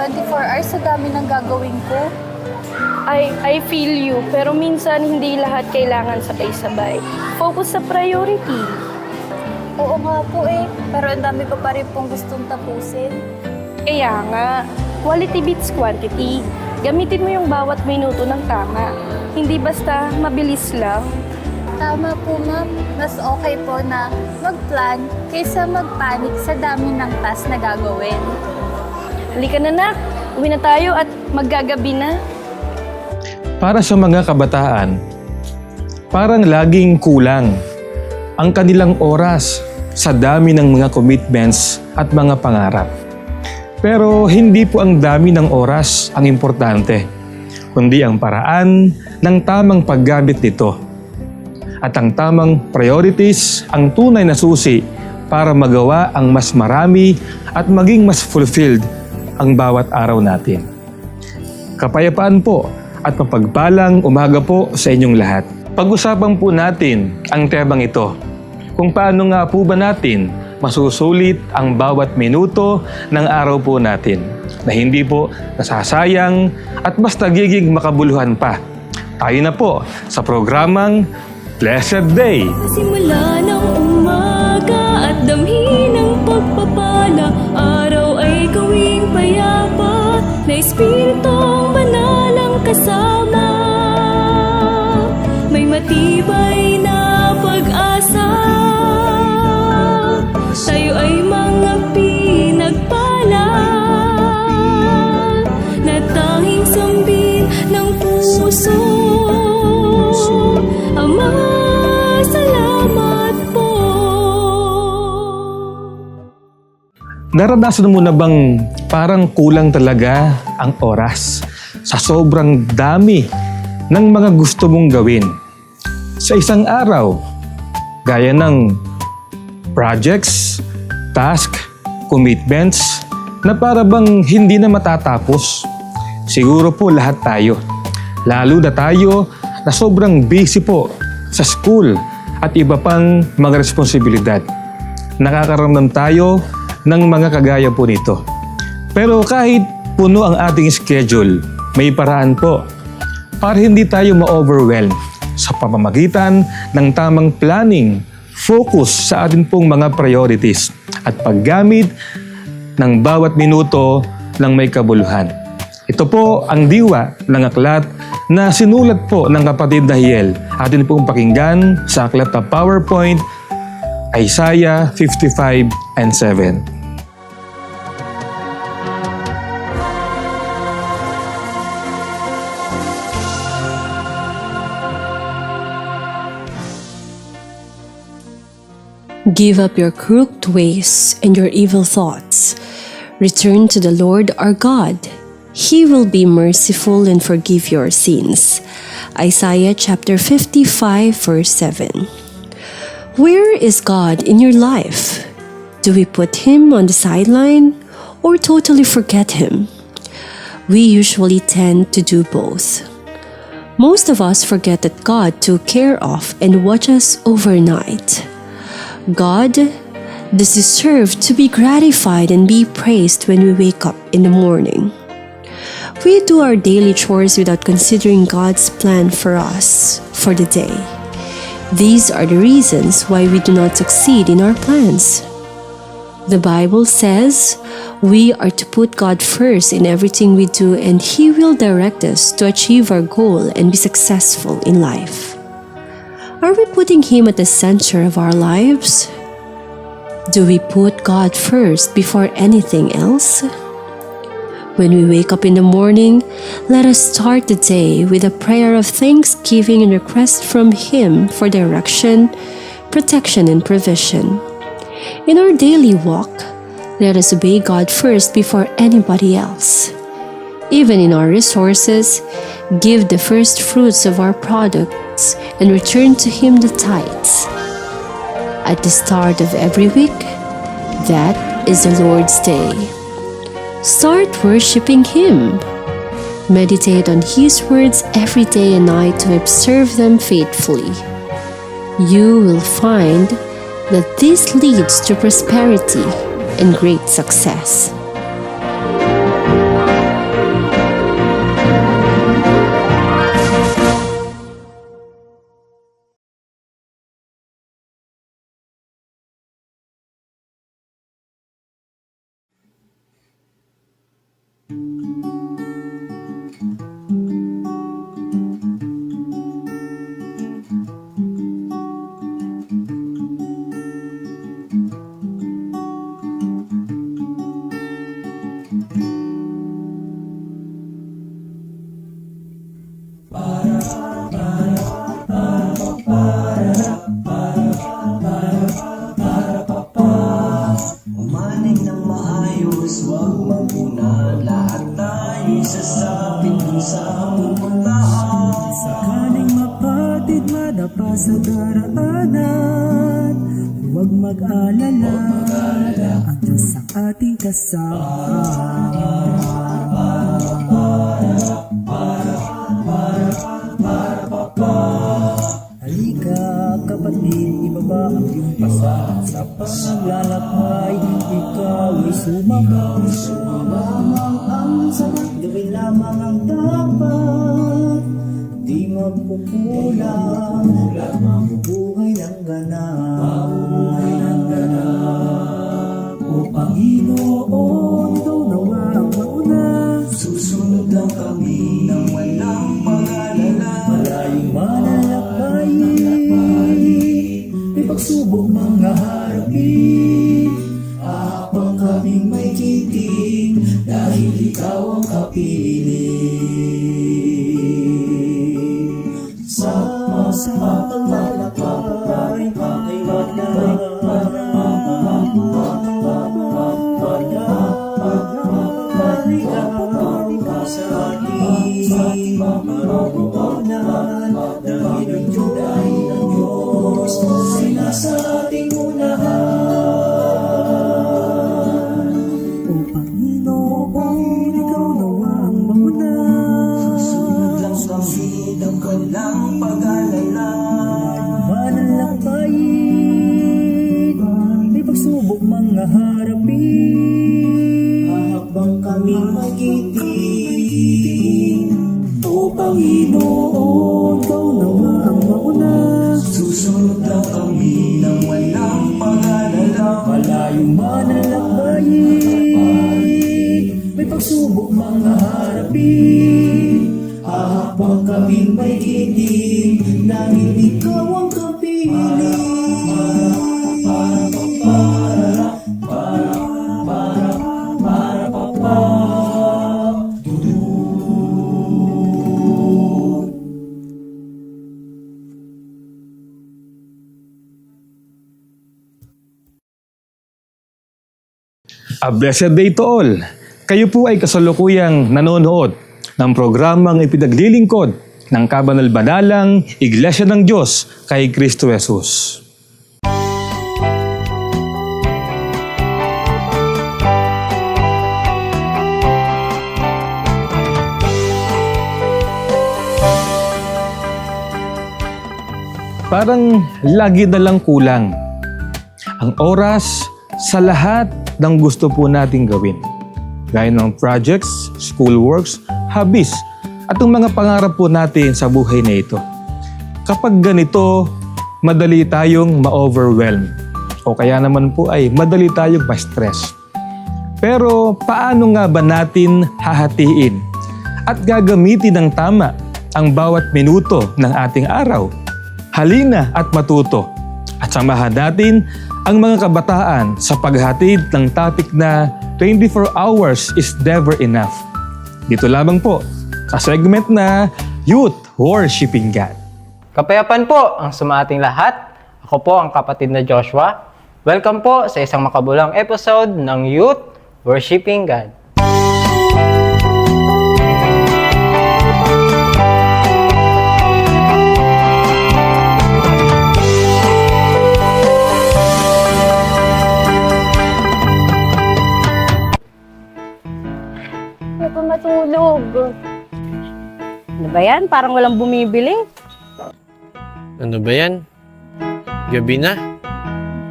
24 hours sa dami ng gagawin ko. I feel you, pero minsan hindi lahat kailangan sabay-sabay. Focus sa priority. Oo nga po pero ang dami ko pa rin pong gustong tapusin. Kaya nga, quality beats quantity. Gamitin mo yung bawat minuto ng tama. Hindi basta mabilis lang. Tama po, ma'am. Mas okay po na mag-plan kaysa mag-panic sa dami ng task na gagawin. Halika na, nak. Uwi na tayo at maggagabi na. Para sa mga kabataan, parang laging kulang ang kanilang oras sa dami ng mga commitments at mga pangarap. Pero hindi po ang dami ng oras ang importante, kundi ang paraan ng tamang paggamit nito. At ang tamang priorities ang tunay na susi para magawa ang mas marami at maging mas fulfilled ang bawat araw natin. Kapayapaan po at mapagpalang umaga po sa inyong lahat. Pag-usapan po natin ang temang ito. Kung paano nga po ba natin masusulit ang bawat minuto ng araw po natin na hindi po nasasayang at mas nagiging makabuluhan pa. Tayo na po sa programang Blessed Day! Simula ng umaga at damhin ng pagpapala, araw ay gawing payapa, na Espiritong banal ang kasama. May matibay na pag-asa, tayo ay mga pinagpala, na tanging sambin ng puso. Ama, salamat po. Naranasan mo na bang parang kulang talaga ang oras sa sobrang dami ng mga gusto mong gawin sa isang araw? Gaya ng projects, task, commitments na para bang hindi na matatapos. Siguro po lahat tayo. Lalo na tayo na sobrang busy po sa school at iba pang mga responsibilidad. Nakakaramdam tayo ng mga kagaya po nito. Pero kahit puno ang ating schedule, may paraan po para hindi tayo ma-overwhelm sa pamamagitan ng tamang planning, focus sa ating pong mga priorities at paggamit ng bawat minuto ng may kabuluhan. Ito po ang diwa ng aklat na sinulat po ng kapatid na Hiel. Atin pong pakinggan sa aklat na PowerPoint, Isaiah 55:7. Give up your crooked ways and your evil thoughts. Return to the Lord our God. He will be merciful and forgive your sins. Isaiah chapter 55 verse 7. Where is God in your life? Do we put Him on the sideline or totally forget Him? We usually tend to do both. Most of us forget that God took care of and watched us overnight. God does deserve to be gratified and be praised when we wake up in the morning. We do our daily chores without considering God's plan for us for the day. These are the reasons why we do not succeed in our plans. The Bible says we are to put God first in everything we do, and He will direct us to achieve our goal and be successful in life. Are we putting Him at the center of our lives? Do we put God first before anything else? When we wake up in the morning, let us start the day with a prayer of thanksgiving and request from Him for direction, protection, and provision. In our daily walk, let us obey God first before anybody else. Even in our resources, give the first fruits of our products and return to Him the tithes. At the start of every week, that is the Lord's Day. Start worshiping Him. Meditate on His words every day and night to observe them faithfully. You will find that this leads to prosperity and great success. Jesus, wag magmuna. Lahat tayo'y sasapit dun sa pupuntahan. Sakaling mapatid, madapa sa daraanan, huwag mag-alala, ang Diyos ang ating kasama. Halika kapatid, ibaba ang iyong pasahan sa paglalakbay. Ikaw ay sumama. Lamang ang sapat, gawin lamang ang dapat. Di magpupulang, buhay ng ganap. O Panginoon, ikaw nawa ang mauna. Susunod lang kami nang walang pag-alala. Malayong manalakbayin, may pagsubok mga harapin. Habang kaming may kiting, dahil ikaw ang kapili. Sa paglalakbay, ay ikaw sa ating maroonan. Dahil ang Juday ng Diyos ay nasa ating unahan. O Panginoon, ikaw nawa ang mauna. Susunod lang kami ng walang pag-alala. Manalakbayin, may pagsubok mga harapin. Habang kami magiting, o Panginoon, ikaw nawa ang mauna. Susunod lang kami ng walang pag-alala. Malayong manalakbayin, may pagsubok mga harapin. Habang kami may kiting, dahil ikaw ang kapili. A blessed day to all. Kayo po ay kasalukuyang nanonood ng programang ipinaglilingkod ng kabanal-banalang Iglesia ng Diyos kay Kristo Jesus. Parang lagi na lang kulang ang oras sa lahat ng gusto po nating gawin. Gaya ng projects, schoolworks, hobbies, at ang mga pangarap po natin sa buhay na ito. Kapag ganito, madali tayong ma-overwhelm. O kaya naman po ay madali tayong ma-stress. Pero paano nga ba natin hahatiin at gagamitin ng tama ang bawat minuto ng ating araw? Halina at matuto at samahan natin ang mga kabataan sa paghatid ng topic na 24 hours is never enough. Dito lamang po sa segment na Youth Worshiping God. Kapayapaan po ang sumating lahat. Ako po ang kapatid na Joshua. Welcome po sa isang makabulang episode ng Youth Worshiping God. Hindi ko matulog. Ano ba yan? Parang walang bumibili. Ano ba yan? Gabi na.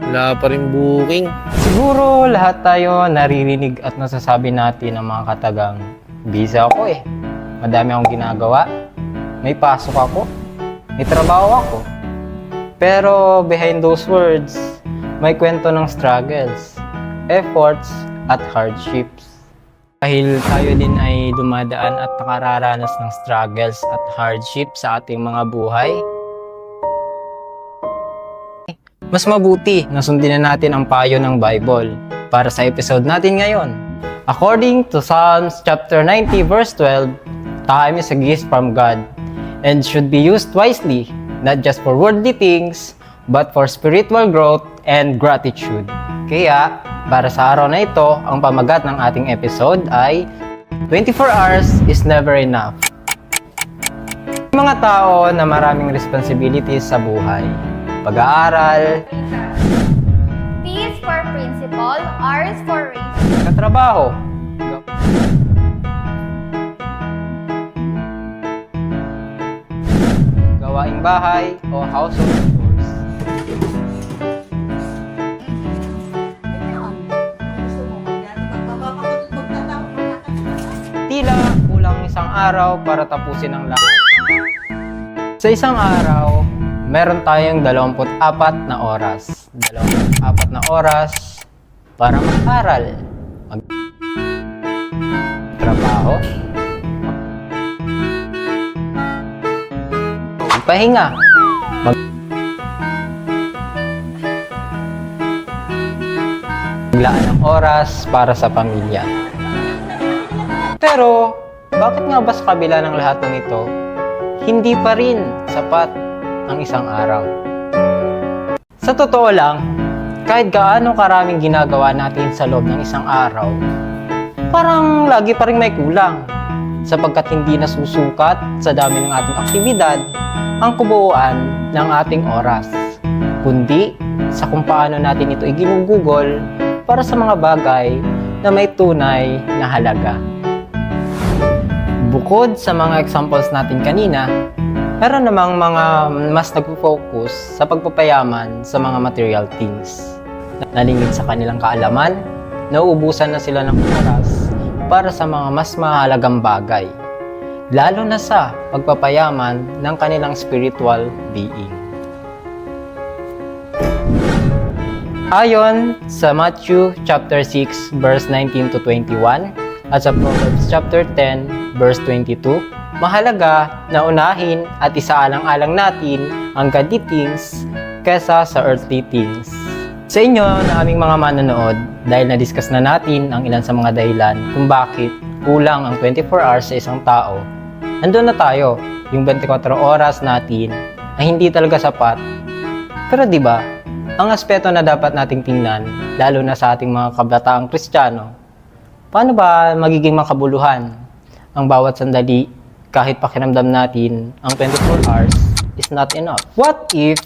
Wala pa rin booking. Siguro lahat tayo naririnig at nasasabi natin ang mga katagang, busy ako eh. Madami akong ginagawa. May pasok ako. May trabaho ako. Pero behind those words, may kwento ng struggles, efforts, at hardships. Dahil tayo din ay dumadaan at nakararanas ng struggles at hardships sa ating mga buhay, mas mabuti na sundin na natin ang payo ng Bible para sa episode natin ngayon. According to Psalms chapter 90 verse 12, time is a gift from God and should be used wisely, not just for worldly things, but for spiritual growth and gratitude. Kaya, Para sa araw na ito, ang pamagat ng ating episode ay 24 hours is never enough. Mga tao na maraming responsibilities sa buhay. Pag-aaral, P is for principal, R is for race. katrabaho, gawaing bahay o household chores. Tila kulang isang araw para tapusin ang lahat. Sa isang araw, meron tayong 24 na oras. 24 na oras para mag-aral, mag-trabaho, pahinga, maglaan ng oras para sa pamilya. Pero, bakit nga ba sa kabila ng lahat ng ito, hindi pa rin sapat ang isang araw? Sa totoo lang, kahit gaano karaming ginagawa natin sa loob ng isang araw, parang lagi pa rin may kulang sapagkat hindi nasusukat sa dami ng ating aktibidad ang kabuuan ng ating oras, kundi sa kung paano natin ito iginugugol para sa mga bagay na may tunay na halaga. Bukod sa mga examples natin kanina, meron namang mga mas nagpo-focus sa pagpapayaman sa mga material things. Nalingid sa kanilang kaalaman, nauubusan na sila ng oras para sa mga mas mahalagang bagay, lalo na sa pagpapayaman ng kanilang spiritual being. Ayon sa Matthew chapter 6 verse 19 to 21 at sa Proverbs chapter 10 verse 22, mahalaga na unahin at isaalang-alang natin ang godly things kesa sa earthly things. Sa inyo na aming mga manonood, dahil na-discuss na natin ang ilan sa mga dahilan kung bakit kulang ang 24 hours sa isang tao, andun na tayo, yung 24 oras natin ay hindi talaga sapat. Pero di ba, ang aspeto na dapat nating tingnan, lalo na sa ating mga kabataang Kristiyano, paano ba magiging makabuluhan ang bawat sandali kahit pakiramdam natin ang 24 hours is not enough? What if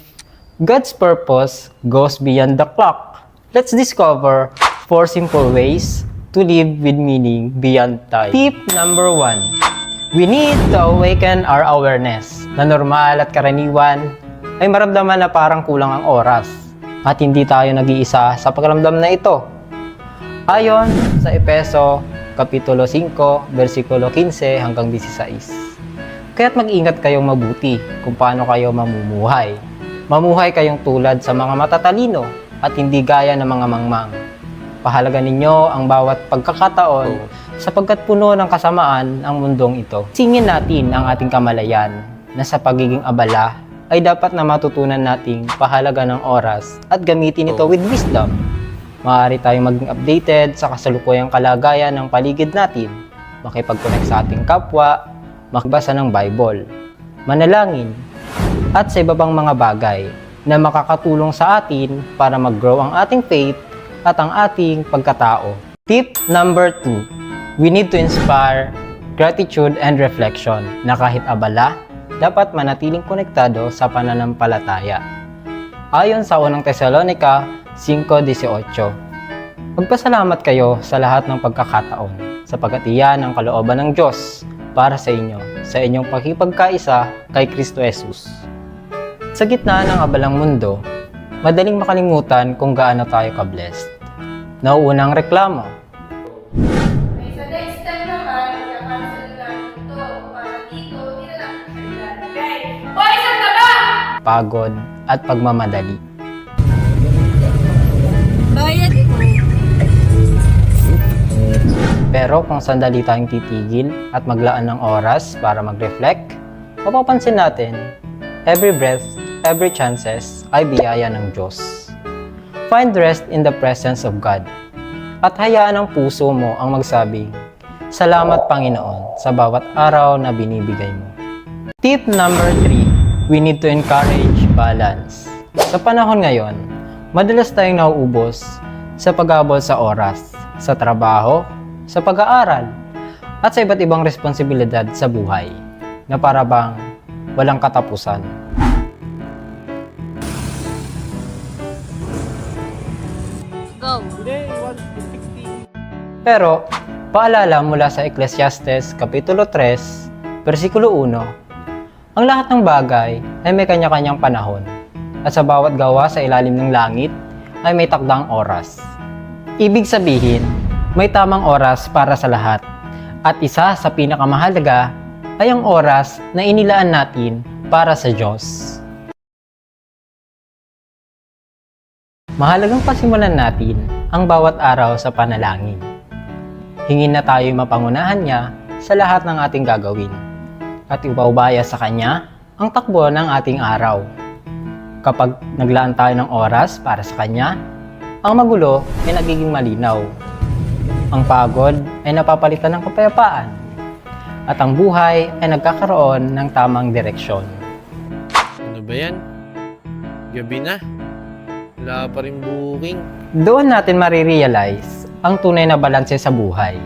God's purpose goes beyond the clock? Let's discover 4 simple ways to live with meaning beyond time. Tip number 1. We need to awaken our awareness na normal at karaniwan ay maramdaman na parang kulang ang oras at hindi tayo nag-iisa sa pakiramdam na ito. Ayon sa Efeso Kapitulo 5, versikulo 15 hanggang 16. Kaya't mag-ingat kayong mabuti kung paano kayo mamumuhay. Mamuhay kayong tulad sa mga matatalino at hindi gaya ng mga mangmang. Pahalagan ninyo ang bawat pagkakataon sapagkat puno ng kasamaan ang mundong ito. Singin natin ang ating kamalayan na sa pagiging abala ay dapat na matutunan nating pahalaga ng oras at gamitin ito with wisdom. Maaari tayong maging updated sa kasalukuyang kalagayan ng paligid natin, makipag-connect sa ating kapwa, magbasa ng Bible, manalangin, at sa iba pang mga bagay na makakatulong sa atin para mag-grow ang ating faith at ang ating pagkatao. Tip number 2. We need to inspire gratitude and reflection na kahit abala, dapat manatiling konektado sa pananampalataya. Ayon sa unang Tesalonica 5:18. Magpasalamat kayo sa lahat ng pagkakataon sapagkat iyan ang kalooban ng Diyos para sa inyo sa inyong pakikipagkaisa kay Kristo Jesus. Sa gitna ng abalang mundo, madaling makalimutan kung gaano tayo ka-blessed. Nauunang reklamo. Sa next time naman, i-cancel natin ito para dito, hindi na natin siya ilalagay. Hoy, saan ka ba? Pagod at pagmamadali. Bayad ko. Pero kung sandali tayong titigil at maglaan ng oras para mag-reflect, mapapansin natin, every breath, every chances ay biyaya ng Diyos. Find rest in the presence of God. At hayaan ang puso mo ang magsabi, "Salamat Panginoon sa bawat araw na binibigay mo." Tip number 3, we need to encourage balance. Sa panahon ngayon, madalas tayong nauubos sa paghabol sa oras, sa trabaho, sa pag-aaral, at sa iba't ibang responsibilidad sa buhay na para bang walang katapusan. Pero, paalala mula sa Ecclesiastes Kapitulo 3, versikulo 1, ang lahat ng bagay ay may kanya-kanyang panahon, at sa bawat gawa sa ilalim ng langit ay may takdang oras. Ibig sabihin, may tamang oras para sa lahat, at isa sa pinakamahalaga ay ang oras na inilaan natin para sa Diyos. Mahalagang pasimulan natin ang bawat araw sa panalangin. Hingin na tayo mapangunahan niya sa lahat ng ating gagawin at ipaubaya sa Kanya ang takbo ng ating araw. Kapag naglaan tayo ng oras para sa Kanya, ang magulo ay nagiging malinaw. Ang pagod ay napapalitan ng kapayapaan at ang buhay ay nagkakaroon ng tamang direksyon. Ano ba yan? Gabi na. Wala pa rin booking. Doon natin marirealize ang tunay na balanse sa buhay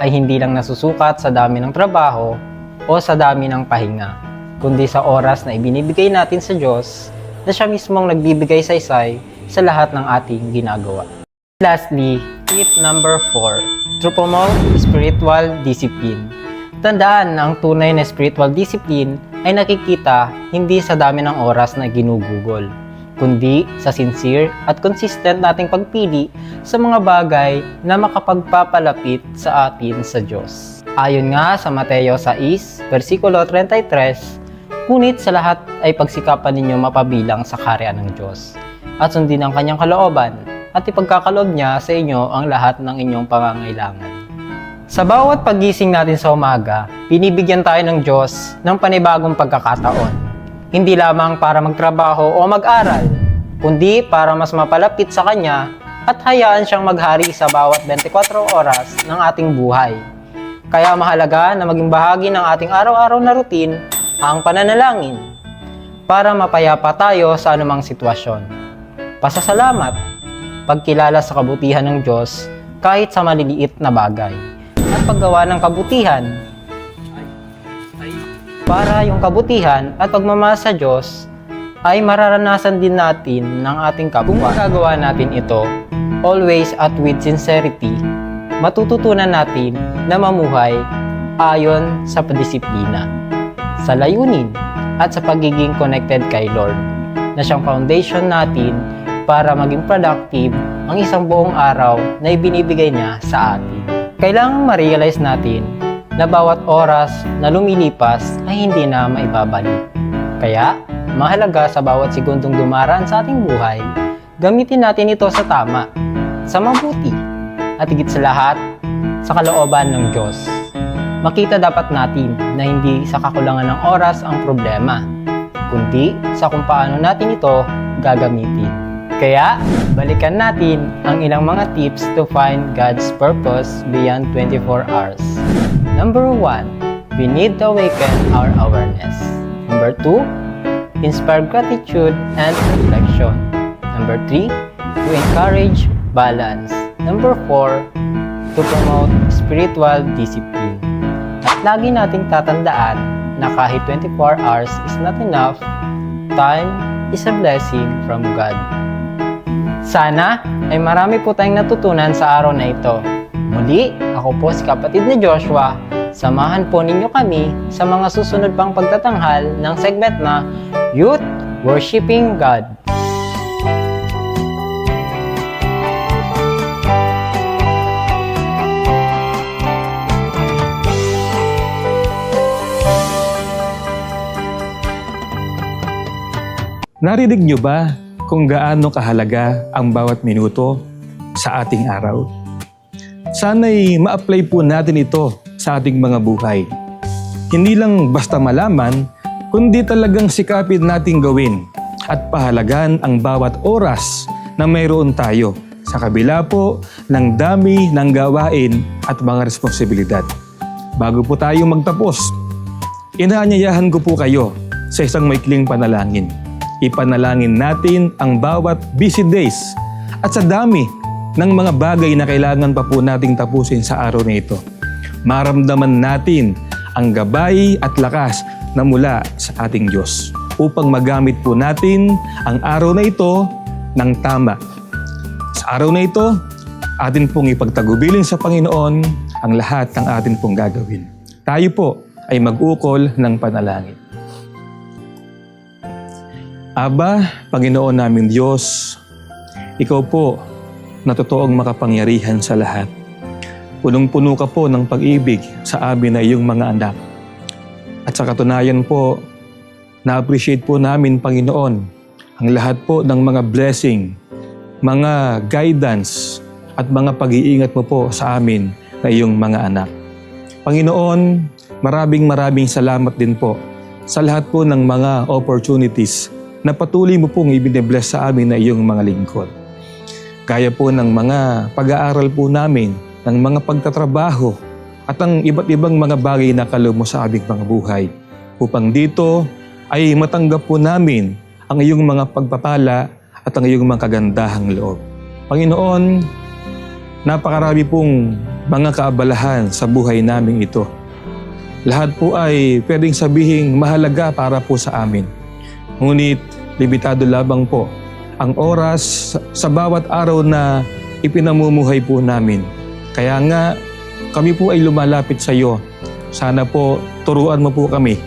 ay hindi lang nasusukat sa dami ng trabaho o sa dami ng pahinga, kundi sa oras na ibinibigay natin sa Diyos na Siya mismong nagbibigay saysay sa lahat ng ating ginagawa. Lastly, tip number 4, to promote spiritual discipline. Tandaan na ang tunay na spiritual discipline ay nakikita hindi sa dami ng oras na ginugugol, kundi sa sincere at consistent nating pagpili sa mga bagay na makapagpapalapit sa atin sa Diyos. Ayon nga sa Mateo 6, versikulo 33, ngunit sa lahat ay pagsikapan ninyo mapabilang sa kaharian ng Diyos, at sundin ang kanyang kalooban, at ipagkakaloob niya sa inyo ang lahat ng inyong pangangailangan. Sa bawat pagising natin sa umaga, binibigyan tayo ng Diyos ng panibagong pagkakataon. Hindi lamang para magtrabaho o mag-aral, kundi para mas mapalapit sa Kanya at hayaan siyang maghari sa bawat 24 oras ng ating buhay. Kaya mahalaga na maging bahagi ng ating araw-araw na routine ang pananalangin para mapayapa tayo sa anumang sitwasyon. Pasasalamat, pagkilala sa kabutihan ng Diyos kahit sa maliliit na bagay, at paggawa ng kabutihan para yung kabutihan at pagmamahal sa Diyos ay mararanasan din natin ng ating kapwa. Kung magagawa natin ito, always at with sincerity, matututunan natin na mamuhay ayon sa disiplina, sa layunin at sa pagiging connected kay Lord, na siyang foundation natin para maging productive ang isang buong araw na ibinibigay niya sa atin. Kailangang ma-realize natin na bawat oras na lumilipas ay hindi na maibabalik. Kaya, mahalaga sa bawat segundong dumaraan sa ating buhay, gamitin natin ito sa tama, sa mabuti, at higit sa lahat, sa kalooban ng Diyos. Makita dapat natin na hindi sa kakulangan ng oras ang problema, kundi sa kung paano natin ito gagamitin. Kaya, balikan natin ang ilang mga tips to find God's purpose beyond 24 hours. Number 1, we need to awaken our awareness. Number 2, inspire gratitude and reflection. Number 3, to encourage balance. Number 4, to promote spiritual discipline. At lagi nating tatandaan na kahit 24 hours is not enough, time is a blessing from God. Sana ay marami po tayong natutunan sa araw na ito. Muli, ako po si kapatid ni Joshua. Samahan po ninyo kami sa mga susunod pang pagtatanghal ng segment na Youth Worshiping God. Narinig niyo ba kung gaano kahalaga ang bawat minuto sa ating araw? Sana'y ma-apply po natin ito sa ating mga buhay. Hindi lang basta malaman, kundi talagang sikapin nating gawin at pahalagan ang bawat oras na mayroon tayo sa kabila po ng dami ng gawain at mga responsibilidad. Bago po tayo magtapos, inaanyayahan ko po kayo sa isang maikling panalangin. Ipanalangin natin ang bawat busy days at sa dami ng mga bagay na kailangan pa po nating tapusin sa araw na ito. Maramdaman natin ang gabay at lakas na mula sa ating Diyos upang magamit po natin ang araw na ito ng tama. Sa araw na ito, atin pong ipagtagubilin sa Panginoon ang lahat ng atin pong gagawin. Tayo po ay mag-ukol ng panalangin. Aba, Panginoon naming Diyos, Ikaw po na totoong makapangyarihan sa lahat. Punong-puno ka po ng pag-ibig sa amin na iyong mga anak. At sa katunayan po, na-appreciate po namin, Panginoon, ang lahat po ng mga blessing, mga guidance, at mga pag-iingat mo po sa amin na iyong mga anak. Panginoon, maraming salamat din po sa lahat po ng mga opportunities na patuloy mo pong ibine-bless sa amin na iyong mga lingkod. Kaya po ng mga pag-aaral po namin, ng mga pagtatrabaho, at ang iba't ibang mga bagay na kaloob mo sa aming mga buhay. Upang dito ay matanggap po namin ang iyong mga pagpapala at ang iyong mga kagandahang loob. Panginoon, napakarami pong mga kaabalahan sa buhay namin ito. Lahat po ay pwedeng sabihing mahalaga para po sa amin. Ngunit limitado lamang po ang oras sa bawat araw na ipinamumuhay po namin. Kaya nga kami po ay lumalapit sa iyo. Sana po turuan mo po kami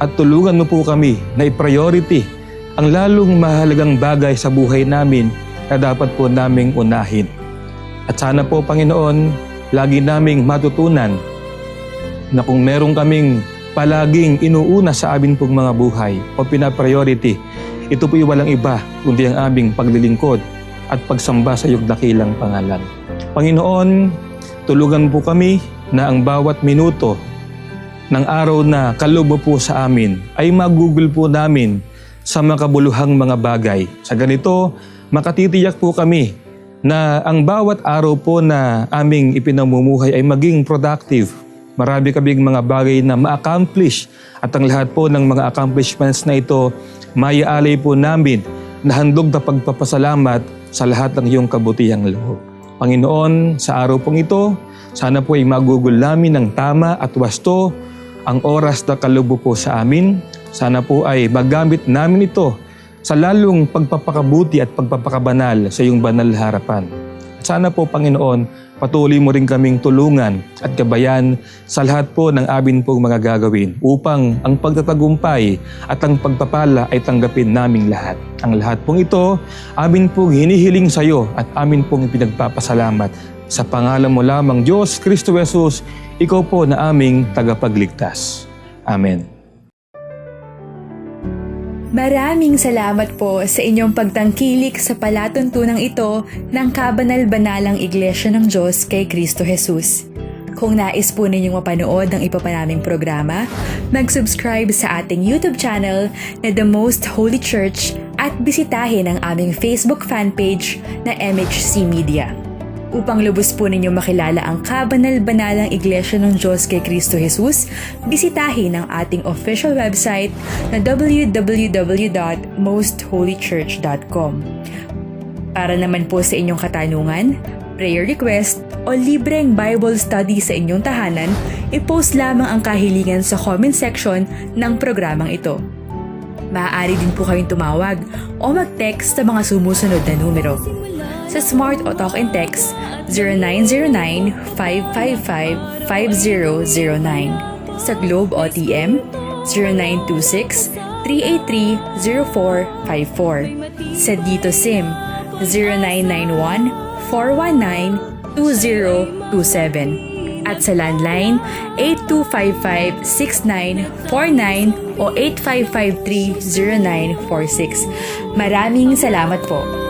at tulungan mo po kami na i-priority ang lalong mahalagang bagay sa buhay namin na dapat po naming unahin. At sana po, Panginoon, lagi naming matutunan na kung meron kaming palaging inuuna sa amin pong mga buhay o pinapriority, ito po'y walang iba kundi ang aming paglilingkod at pagsamba sa iyong dakilang pangalan. Panginoon, tulungan po kami na ang bawat minuto ng araw na kaloob mo po sa amin ay magugol po namin sa makabuluhang mga bagay. Sa ganito, makatitiyak po kami na ang bawat araw po na aming ipinamumuhay ay maging productive. Marami kaming mga bagay na ma-accomplish at ang lahat po ng mga accomplishments na ito maiaalay po namin na handog na pagpapasalamat sa lahat ng iyong kabutihang loob. Panginoon, sa araw pong ito, sana po ay magugol namin ng tama at wasto ang oras na kaloob po sa amin. Sana po ay magamit namin ito sa lalong pagpapakabuti at pagpapakabanal sa iyong banal na harapan. At sana po, Panginoon, patuloy mo rin kaming tulungan at gabayan sa lahat po ng amin pong mga gagawin upang ang pagtatagumpay at ang pagpapala ay tanggapin naming lahat. Ang lahat pong ito, amin pong hinihiling sa iyo at amin pong pinagpapasalamat. Sa pangalan mo lamang, Diyos, Kristo Jesus, ikaw po na aming tagapagligtas. Amen. Maraming salamat po sa inyong pagtangkilik sa palatuntunang ito ng kabanal-banalang Iglesia ng Diyos kay Kristo Jesus. Kung nais po ninyong mapanood ng iba pa naming programa, mag-subscribe sa ating YouTube channel na The Most Holy Church at bisitahin ang aming Facebook fanpage na MHC Media. Upang lubos po ninyong makilala ang kabanal-banalang Iglesia ng Diyos kay Kristo Jesus, bisitahin ang ating official website na www.mostholychurch.com. Para naman po sa inyong katanungan, prayer request o libreng Bible study sa inyong tahanan, i-post lamang ang kahilingan sa comment section ng programang ito. Maaari din po kayong tumawag o mag-text sa mga sumusunod na numero. Sa Smart o Talk and Text, 0909-555-5009. Sa Globe o TM, 0926-383-0454. Sa Dito SIM, 0991-419-2027. At sa landline, 8255-6949 o 8553-0946. Maraming salamat po.